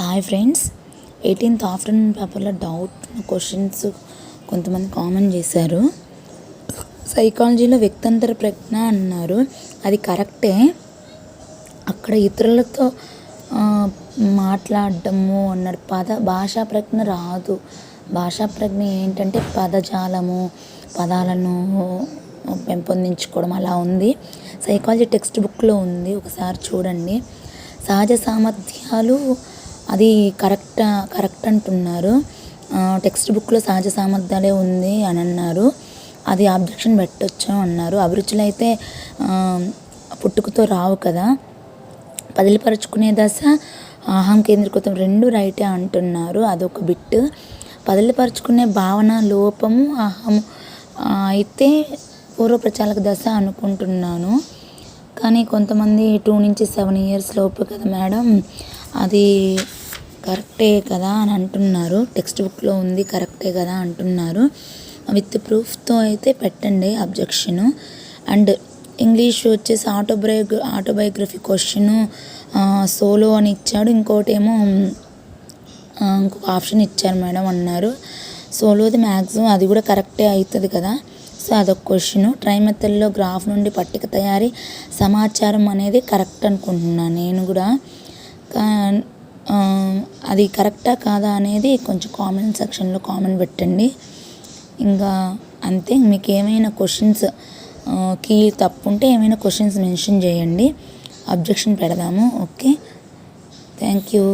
Hi friends, 18th afternoon పేపర్లో doubt questions కొంతమంది comment చేశారు. సైకాలజీలో వ్యక్తంతర ప్రజ్ఞ అన్నారు. అది కరెక్టే. అక్కడ ఇతరులతో మాట్లాడటము అన్నారు. భాషా ప్రజ్ఞ రాదు. భాషా ప్రజ్ఞ ఏంటంటే పదజాలము, పదాలను పెంపొందించుకోవడం అలా ఉంది. సైకాలజీ టెక్స్ట్ బుక్లో ఉంది, ఒకసారి చూడండి. సహజ సామర్థ్యాలు అది కరెక్ట్ అంటున్నారు. టెక్స్ట్ బుక్లో సహజ సామర్థ్యాలే ఉంది అని అన్నారు. అది అబ్జెక్షన్ పెట్టొచ్చు అన్నారు. అభిరుచులు అయితే పుట్టుకతో రావు కదా. పదిలిపరుచుకునే దశ, అహం కేంద్రీకృతం రెండు రైటే అంటున్నారు. అదొక బిట్. పదిలిపరుచుకునే భావన లోపము అహం అయితే పూర్వప్రచాలక దశ అనుకుంటున్నాను. కానీ కొంతమంది 2 నుంచి 7 years లోపు కదా మేడం, అది కరెక్టే కదా అని అంటున్నారు. టెక్స్ట్ బుక్లో ఉంది, కరెక్టే కదా అంటున్నారు. విత్ ప్రూఫ్తో అయితే పెట్టండి అబ్జెక్షను. అండ్ ఇంగ్లీష్ వచ్చేసి ఆటోబయోగ్రఫీ క్వశ్చను సోలో అని ఇచ్చాడు. ఇంకోటేమో ఇంకొక ఆప్షన్ ఇచ్చారు మేడం అన్నారు. సోలోది మ్యాక్సిమం అది కూడా కరెక్టే అవుతుంది కదా. సో అదొక క్వశ్చను. ట్రైమెథడ్లో గ్రాఫ్ నుండి పట్టిక తయారీ సమాచారం అనేది కరెక్ట్ అనుకుంటున్నాను నేను కూడా. అది కరెక్టా కాదా అనేది కొంచెం కామెంట్ సెక్షన్లో కామెంట్ పెట్టండి. ఇంకా అంతే. మీకు ఏమైనా క్వశ్చన్స్ కీ తప్పు ఉంటే ఏమైనా క్వశ్చన్స్ మెన్షన్ చేయండి, అబ్జెక్షన్ పెడదాము. Okay, thank you.